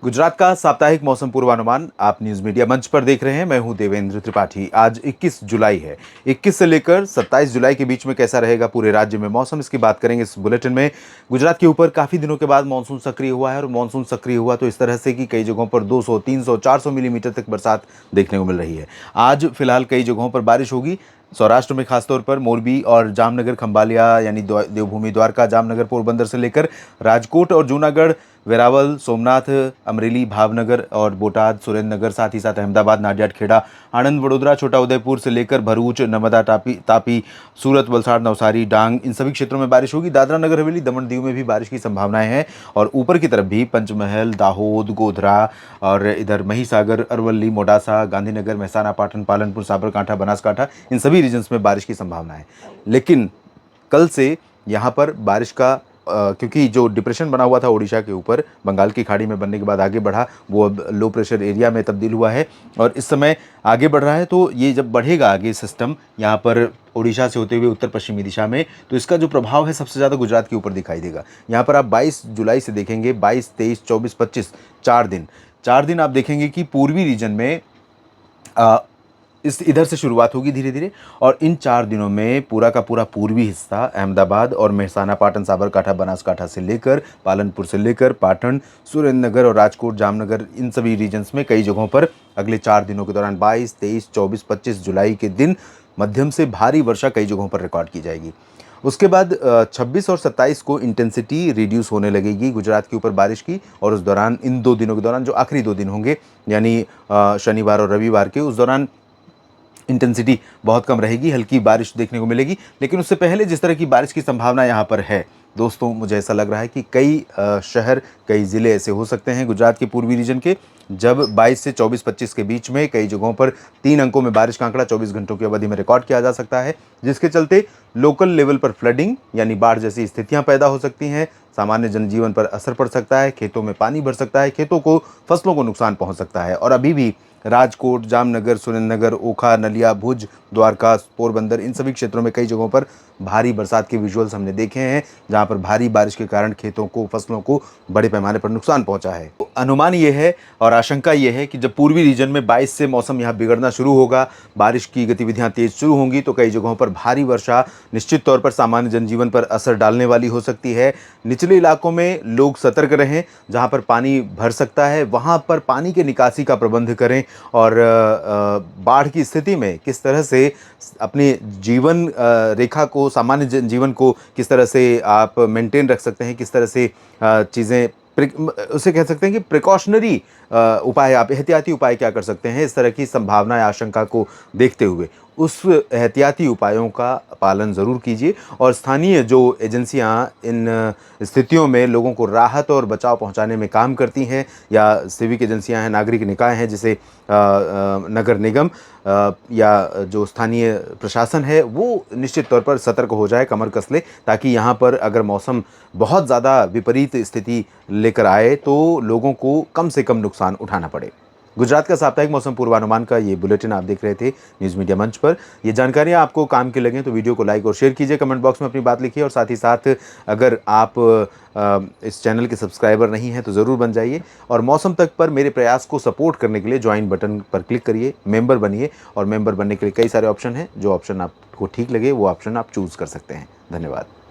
गुजरात का साप्ताहिक मौसम पूर्वानुमान आप न्यूज मीडिया मंच पर देख रहे हैं। मैं हूं देवेंद्र त्रिपाठी। आज 21 जुलाई है। 21 से लेकर 27 जुलाई के बीच में कैसा रहेगा पूरे राज्य में मौसम, इसकी बात करेंगे इस बुलेटिन में। गुजरात के ऊपर काफी दिनों के बाद मानसून सक्रिय हुआ है और मानसून सक्रिय हुआ तो इस तरह से कि कई जगहों पर 200, 300, 400 मिलीमीटर तक बरसात देखने को मिल रही है। आज फिलहाल कई जगहों पर बारिश होगी। सौराष्ट्र में खासतौर पर मोरबी और जामनगर, खंभालिया यानी देवभूमि द्वारका, जामनगर, पोरबंदर से लेकर राजकोट और जूनागढ़, वेरावल, सोमनाथ, अमरेली, भावनगर और बोटाद, सुरेंद्रनगर, साथ ही साथ अहमदाबाद, नाडियाड, खेड़ा, आनंद, वडोदरा, छोटा उदयपुर से लेकर भरूच, नर्मदा, तापी, सूरत, वलसाड़, नवसारी, डांग, इन सभी क्षेत्रों में बारिश होगी। दादरा नगर हवेली, दमन दीव में भी बारिश की संभावनाएं हैं और ऊपर की तरफ भी पंचमहल, दाहोद, गोधरा और इधर महिसागर, अरवली, मोडासा, गांधीनगर, मेहसाना, पाटन, पालनपुर, साबरकांठा, बनासकांठा, इन सभी रीजन्स में बारिश की संभावना है। लेकिन कल से यहाँ पर बारिश का क्योंकि जो डिप्रेशन बना हुआ था उड़ीसा के ऊपर बंगाल की खाड़ी में बनने के बाद आगे बढ़ा, वो अब लो प्रेशर एरिया में तब्दील हुआ है और इस समय आगे बढ़ रहा है। तो ये जब बढ़ेगा आगे सिस्टम यहाँ पर उड़ीसा से होते हुए उत्तर पश्चिमी दिशा में, तो इसका जो प्रभाव है सबसे ज़्यादा गुजरात के ऊपर दिखाई देगा। यहाँ पर आप 22 जुलाई से देखेंगे, 22, 23, 24, 25, 4 दिन आप देखेंगे कि पूर्वी रीजन में इस इधर से शुरुआत होगी धीरे धीरे और इन 4 दिनों में पूरा का पूरा पूर्वी हिस्सा अहमदाबाद और मेहसाना, पाटन, साबरकांठा, बनासकांठा से लेकर पालनपुर से लेकर पाटन, सुरेंद्रनगर और राजकोट, जामनगर, इन सभी रीजन्स में कई जगहों पर अगले 4 दिनों के दौरान 22, 23, 24, 25 जुलाई के दिन मध्यम से भारी वर्षा कई जगहों पर रिकॉर्ड की जाएगी। उसके बाद 26 और 27 को इंटेंसिटी रिड्यूस होने लगेगी गुजरात के ऊपर बारिश की और उस दौरान इन 2 दिनों के दौरान जो आखिरी 2 दिन होंगे यानी शनिवार और रविवार के, उस दौरान इंटेंसिटी बहुत कम रहेगी, हल्की बारिश देखने को मिलेगी। लेकिन उससे पहले जिस तरह की बारिश की संभावना यहाँ पर है दोस्तों, मुझे ऐसा लग रहा है कि कई शहर, कई ज़िले ऐसे हो सकते हैं गुजरात के पूर्वी रीजन के जब 22 से 24-25 के बीच में कई जगहों पर 3 अंकों में बारिश का आंकड़ा 24 घंटों की अवधि में रिकॉर्ड किया जा सकता है, जिसके चलते लोकल लेवल पर फ्लडिंग यानी बाढ़ जैसी स्थितियां पैदा हो सकती हैं, सामान्य जनजीवन पर असर पड़ सकता है, खेतों में पानी भर सकता है, खेतों को, फसलों को नुकसान पहुंच सकता है। और अभी भी राजकोट, जामनगर, सुरेंद्रनगर, ओखा, नलिया, भुज, द्वारका, पोरबंदर, इन सभी क्षेत्रों में कई जगहों पर भारी बरसात के विजुअल्स हमने देखे हैं, जहां पर भारी बारिश के कारण खेतों को, फसलों को बड़े पैमाने पर नुकसान पहुंचा है। तो अनुमान ये है और आशंका ये है कि जब पूर्वी रीजन में 22 से मौसम यहाँ बिगड़ना शुरू होगा, बारिश की गतिविधियां तेज शुरू होंगी, तो कई जगहों पर भारी वर्षा निश्चित तौर पर सामान्य जनजीवन पर असर डालने वाली हो सकती है। निचले इलाकों में लोग सतर्क रहें, जहां पर पानी भर सकता है वहां पर पानी के निकासी का प्रबंध करें और बाढ़ की स्थिति में किस तरह से अपनी जीवन रेखा को, सामान्य जनजीवन को किस तरह से आप मेंटेन रख सकते हैं, किस तरह से चीज़ें, उसे कह सकते हैं कि प्रिकॉशनरी उपाय, आप एहतियाती उपाय क्या कर सकते हैं, इस तरह की संभावना या आशंका को देखते हुए उस एहतियाती उपायों का पालन ज़रूर कीजिए। और स्थानीय जो एजेंसियां इन स्थितियों में लोगों को राहत और बचाव पहुंचाने में काम करती हैं या सिविक एजेंसियां हैं, नागरिक निकाय हैं, जैसे नगर निगम या जो स्थानीय प्रशासन है, वो निश्चित तौर पर सतर्क हो जाए, कमर कस ले, ताकि यहाँ पर अगर मौसम बहुत ज़्यादा विपरीत स्थिति लेकर आए तो लोगों को कम से कम नुकसान उठाना पड़े। गुजरात का साप्ताहिक मौसम पूर्वानुमान का ये बुलेटिन आप देख रहे थे न्यूज़ मीडिया मंच पर। ये जानकारियाँ आपको काम की लगें तो वीडियो को लाइक और शेयर कीजिए, कमेंट बॉक्स में अपनी बात लिखिए और साथ ही साथ अगर आप इस चैनल के सब्सक्राइबर नहीं हैं तो ज़रूर बन जाइए और मौसम तक पर मेरे प्रयास को सपोर्ट करने के लिए ज्वाइन बटन पर क्लिक करिए, मेंबर बनिए और मेंबर बनने के लिए कई सारे ऑप्शन हैं, जो ऑप्शन आपको ठीक लगे वो ऑप्शन आप चूज़ कर सकते हैं। धन्यवाद।